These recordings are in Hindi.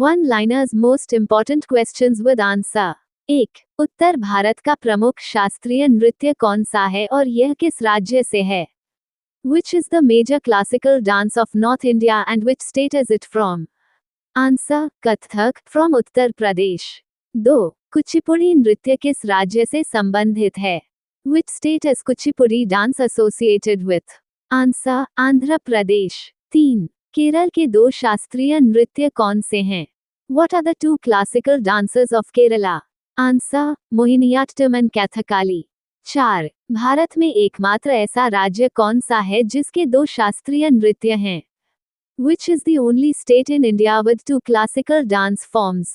One liners most important questions with answer. 1. उत्तर भारत का प्रमुख शास्त्रीय नृत्य कौन सा है और यह किस राज्य से है? Which is the major classical dance of North India and which state is it from? Answer: Kathak, from Uttar Pradesh. 2. Kuchipudi नृत्य किस राज्य से संबंधित है? Which state is Kuchipudi dance associated with? Answer: Andhra Pradesh. 3. Kerala के 2 शास्त्रीय नृत्य कौन से हैं? What are the 2 classical dances of Kerala? Answer: Mohiniyattam and Kathakali. 4. Bharat में एकमात्र ऐसा राज्य कौन सा है जिसके 2 शास्त्रीय नृत्य हैं? Which is the only state in India with 2 classical dance forms?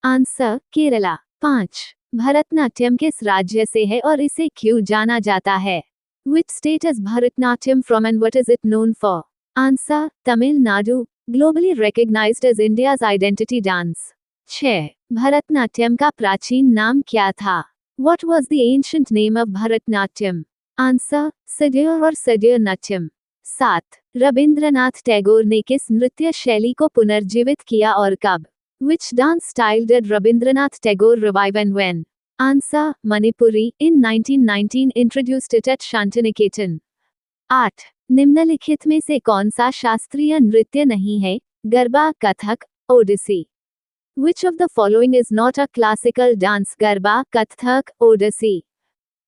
Answer: Kerala. 5. Bharatanatyam किस राज्य से है और इसे क्यों जाना जाता है? Which state is Bharatnatyam from and what is it known for? Answer: Tamil Nadu, globally recognized as India's identity dance। 6. Bharatanatyam का प्राचीन नाम क्या था? What was the ancient name of Bharatnatyam? Answer: Sadir और Sadir Natyam। 7. रविंद्रनाथ टैगोर ने किस नृत्य शैली को पुनर्जीवित किया और कब? Which dance style did Rabindranath Tagore revive and when? Answer: Manipuri, in 1919 introduced it at Shantiniketan। 8. निम्नलिखित में से कौन सा शास्त्रीय नृत्य नहीं है? Garba, Kathak, Odissi. Which of the following is not a classical dance? Garba, Kathak, Odissi?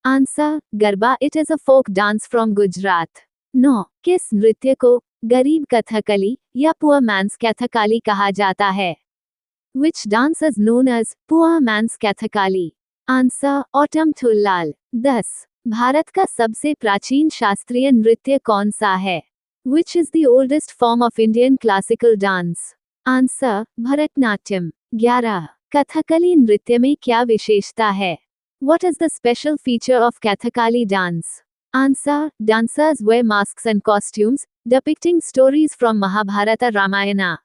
Answer: Garba, it is a folk dance from Gujarat। 9. किस नृत्य को गरीब कथकली या पुअर मैन्स कथकली कहा जाता है? Which dance is known as poor man's Kathakali? Answer: Autumn Thullal। 10. Bharat का सबसे प्राचीन शास्त्रीय नृत्य कौन सा है? Which is the oldest form of Indian classical dance? Answer: Bharatanatyam. 11. Kathakali नृत्य में क्या विशेषता है? What is the special feature of Kathakali dance? Answer: dancers wear masks and costumes, depicting stories from Mahabharata Ramayana।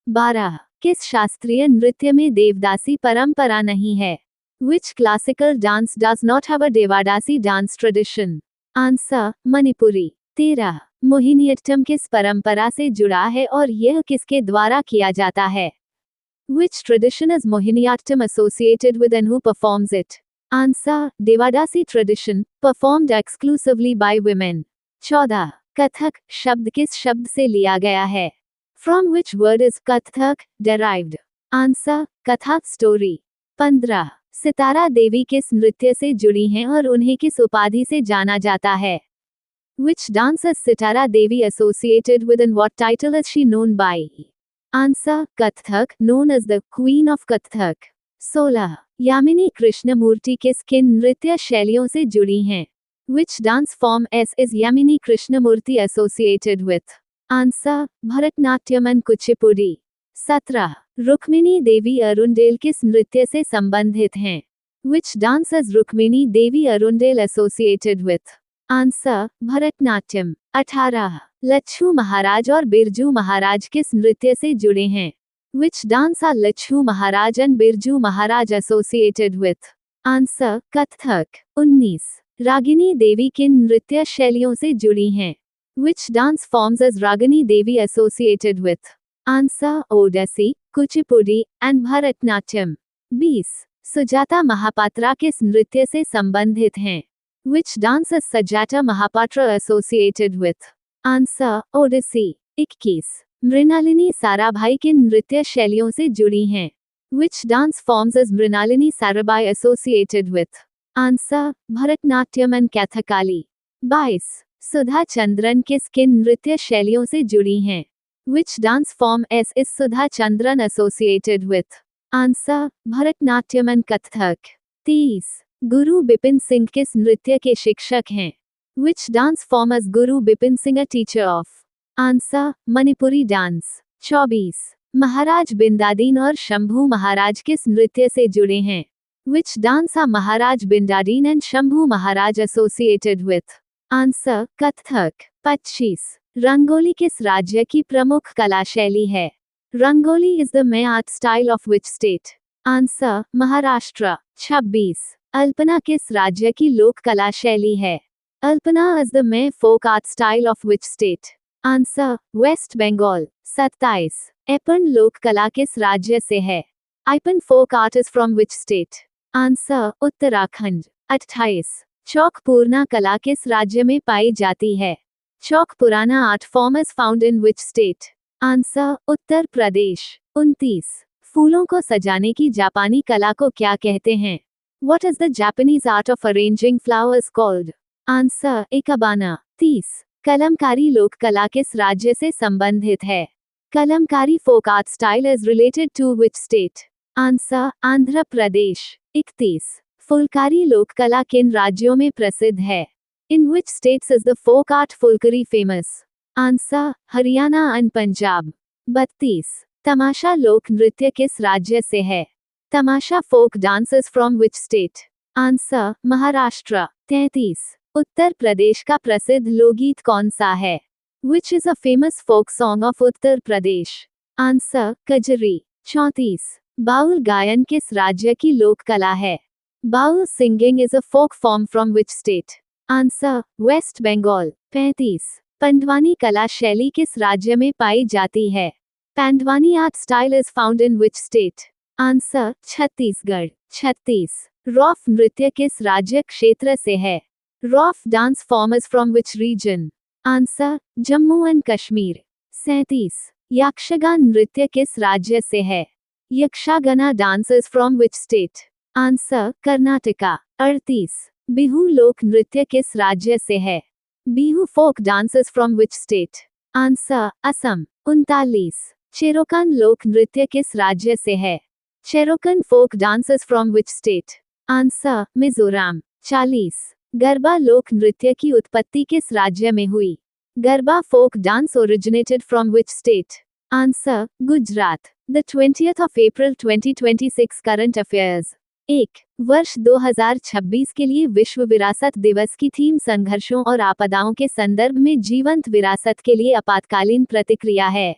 12. किस शास्त्रीय नृत्य में देवदासी परंपरा नहीं है? Which classical dance does not have a Devadasi dance tradition? Answer: Manipuri. 13. Mohiniyattam किस परंपरा से जुड़ा है और यह किसके द्वारा किया जाता है? Which tradition is Mohiniyattam associated with and who performs it? Answer: Devadasi tradition, performed exclusively by women। 14. Kathak शब्द किस शब्द से लिया गया है? From which word is Kathak derived? Answer: कथा, story। 15. सितारा देवी किस नृत्य से जुड़ी हैं और उन्हें किस उपाधि से जाना जाता है? Which dance is Sitara Devi associated with and what title is she known by? Answer: Kathak, known as the Queen of Kathak। 16. Yamini Krishnamurthy किस किन नृत्य शैलियों से जुड़ी हैं? Which dance form is Yamini Krishnamurti associated with? Answer: Bharatanatyam and Kuchipudi. 17. Rukmini Devi Arundale किस नृत्य से संबंधित हैं? Which dance is Rukmini Devi Arundale associated with? Answer: Bharatanatyam. 18. Lachhu Maharaj और बिरजू महाराज किस नृत्य से जुड़े हैं? Which dance are Lachhu Maharaj and Birju Maharaj associated with? Answer: Kathak. 19. Ragini देवी किन नृत्य शैलियों से जुड़ी हैं? Which dance forms is Ragini Devi associated with? Answer: Odissi, Kuchipudi and Bharatanatyam. 20. Sujata Mohapatra किस नृत्य से संबंधित हैं? Which dance is Sajata Mahapatra associated with? Answer: Odissi। 21. Mrinalini Sarabhai किन नृत्य शैलियों से जुड़ी हैं? Which dance forms is Mrinalini Sarabhai associated with? Answer: Bharatanatyam and Kathakali. 22. Sudha Chandran किस किन नृत्य शैलियों से जुड़ी हैं? Which dance form is Sudha Chandran associated with? Answer: Bharatanatyam and Kathak. 23. गुरु बिपिन सिंह किस नृत्य के शिक्षक हैं? Which dance form is Guru Bipin Singh a teacher of? Answer: Manipuri dance. 24. महाराज बिंदादीन और शंभू महाराज किस नृत्य से जुड़े हैं? Which dance are Maharaj Bindadin and Shambhu Maharaj associated with? Answer: Kathak. 25. Rangoli किस राज्य की प्रमुख कला शैली है? Rangoli is the main art style of which state? Answer: Maharashtra. 26. Alpana किस राज्य की लोक कला शैली है? Alpana is the main folk art style of which state? Answer West Bengal. 27 Aipan लोक कला किस राज्य से है? Aipan folk art is from which state? Answer Uttarakhand. 28 Chowk Purna कला किस राज्य में पाई जाती है? Chowk Purana art form is found in which state? Answer Uttar Pradesh. 29 फूलों को सजाने की जापानी कला को क्या कहते हैं? What is the Japanese art of arranging flowers called? Answer ikebana. 30 Kalamkari लोक कला किस राज्य से संबंधित है? Kalamkari folk art style is related to which state? Answer Andhra Pradesh. 31 Phulkari लोक कला किन राज्यों में प्रसिद्ध है? In which states is the folk art Phulkari famous? Answer Haryana and Punjab. 32 Tamasha लोक नृत्य किस राज्य से है? Tamasha folk dance is from which state? Answer Maharashtra. 33 Uttar Pradesh का प्रसिद्ध लोकगीत कौन सा है? Which is a famous folk song of Uttar Pradesh? Answer Kajri. 34 Baul गायन किस राज्य की लोक कला है? Baul singing is a folk form from which state? Answer West Bengal. 35 Pandavani कला शैली किस राज्य में पाई जाती है? Pandavani art style is found in which state? Answer Chhattisgarh. 36 Rouf नृत्य किस राज्य क्षेत्र से है? Rouf dance form is from which region? Answer Jammu and Kashmir. 37 Yakshagana नृत्य किस राज्य से है? Yakshagana dance is from which state? Answer Karnataka. 38 Bihu लोक नृत्य किस राज्य से है? Bihu folk dance is from which state? Answer Assam. 39 चेरोकान लोक नृत्य किस राज्य से है? चेरोकन folk dance is from which state? Answer Mizoram. 40 Garba लोक नृत्य की उत्पत्ति किस राज्य में हुई? Garba folk dance originated from which state? Answer Gujarat. The 20th of April 2026 current affairs. 1 वर्ष 2026 के लिए विश्व विरासत दिवस की थीम संघर्षों और आपदाओं के संदर्भ में जीवंत विरासत के लिए आपातकालीन प्रतिक्रिया है।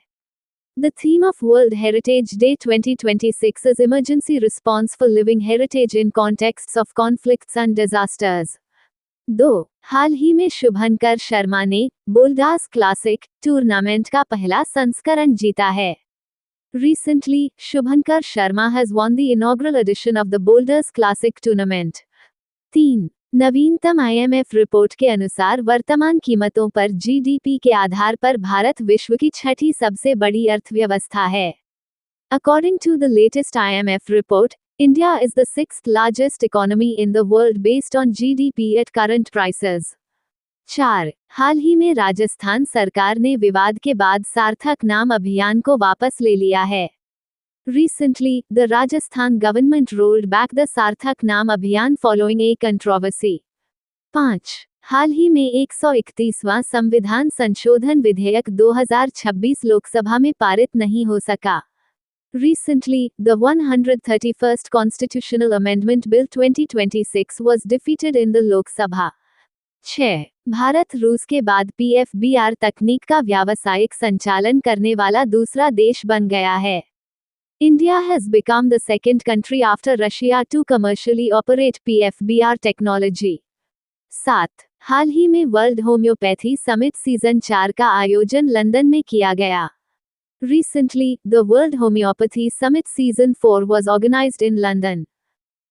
The theme of World Heritage Day 2026 is emergency response for living heritage in contexts of conflicts and disasters. 2 हाल ही में शुभंकर शर्मा ने बोल्डास क्लासिक टूर्नामेंट का पहला संस्करण जीता है। Recently, Shubhankar Sharma has won the inaugural edition of the Boulders Classic Tournament. 3 नवीनतम IMF रिपोर्ट के अनुसार वर्तमान कीमतों पर GDP के आधार पर भारत विश्व की छठी सबसे बड़ी अर्थव्यवस्था है। According to the latest IMF report, India is the sixth largest economy in the world based on GDP at current prices. 4 हाल ही में राजस्थान सरकार ने विवाद के बाद सार्थक नाम अभियान को वापस ले लिया है। Recently, the Rajasthan government rolled back the सार्थक नाम अभियान following a controversy. 5 हाल ही में 131वां संविधान संशोधन विधेयक 2026 लोकसभा में पारित नहीं हो सका। Recently, the 131st Constitutional Amendment Bill 2026 was defeated in the Lok Sabha. 6 Bharat रूस के बाद PFBR तकनीक का व्यावसायिक संचालन करने वाला दूसरा देश बन गया है। India has become the second country after Russia to commercially operate PFBR technology. 7 हाल ही में वर्ल्ड होम्योपैथी समिट सीजन 4 का आयोजन लंदन में किया गया। Recently, the World Homeopathy Summit Season 4 was organized in London.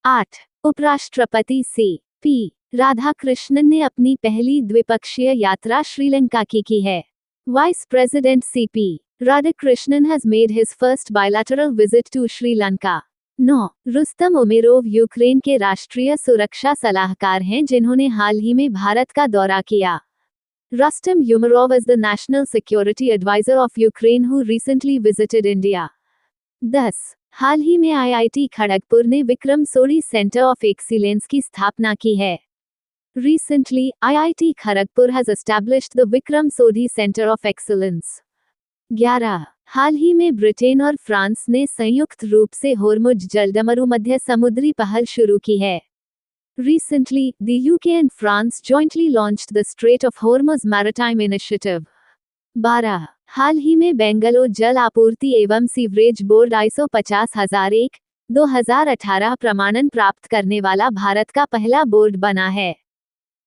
8 उपराष्ट्रपति C.P. राधाकृष्णन ने अपनी पहली द्विपक्षीय यात्रा श्रीलंका की है। Vice President C.P. Radhakrishnan has made his first bilateral visit to Sri Lanka. 9 Rustam Umerov Ukraine के राष्ट्रीय सुरक्षा सलाहकार हैं जिन्होंने हाल ही में भारत का दौरा किया। Rustem Umerov is the National Security Advisor of Ukraine who recently visited India. 10 हाल ही में IIT खड़गपुर ने Vikram Sodhi centre of excellence की स्थापना की है। Recently, IIT Kharagpur has established the Vikram Sodhi Center of Excellence. 11 हाल ही में ब्रिटेन और फ्रांस ने संयुक्त रूप से होर्मुज जलडमरू मध्य समुद्री पहल शुरू की है। Recently, the UK and France jointly launched the Strait of Hormuz Maritime Initiative. 12 हाल ही में बेंगलोर जल आपूर्ति एवं सीवरेज बोर्ड ISO 50001, 2018 प्रमाणन प्राप्त करने वाला भारत का पहला बोर्ड बना है।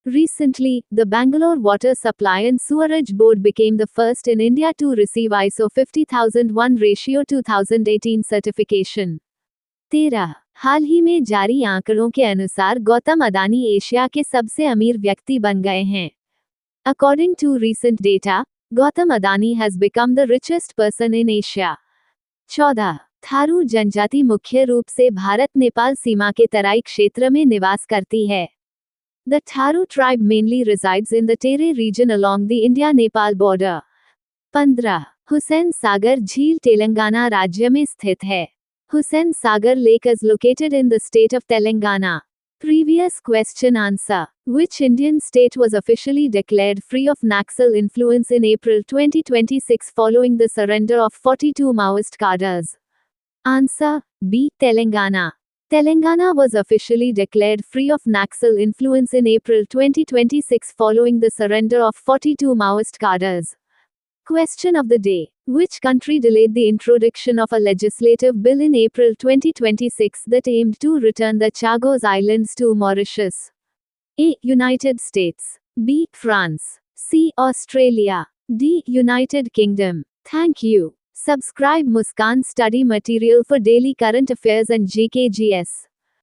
Recently, the Bangalore Water Supply and Sewerage Board became the first in India to receive ISO 50001/2018 certification. 13. हाल ही में जारी आंकड़ों के अनुसार गौतम अदानी एशिया के सबसे अमीर व्यक्ति बन गए हैं. According to recent data, Gautam Adani has become the richest person in Asia. 14. Tharu जनजाति मुख्य रूप से भारत नेपाल सीमा के तराई क्षेत्र में निवास करती है. The Tharu tribe mainly resides in the Tere region along the India-Nepal border. 15. Hussain Sagar झील तेलंगाना राज्य में स्थित है. Hussain Sagar Lake is located in the state of Telangana. Previous question answer. Which Indian state was officially declared free of Naxal influence in April 2026 following the surrender of 42 Maoist cadres? Answer B. Telangana. Telangana was officially declared free of Naxal influence in April 2026 following the surrender of 42 Maoist cadres. Question of the day. Which country delayed the introduction of a legislative bill in April 2026 that aimed to return the Chagos Islands to Mauritius? A. United States. B. France. C. Australia. D. United Kingdom. Thank you. Subscribe Muskan Study Material for daily current affairs and GKGS.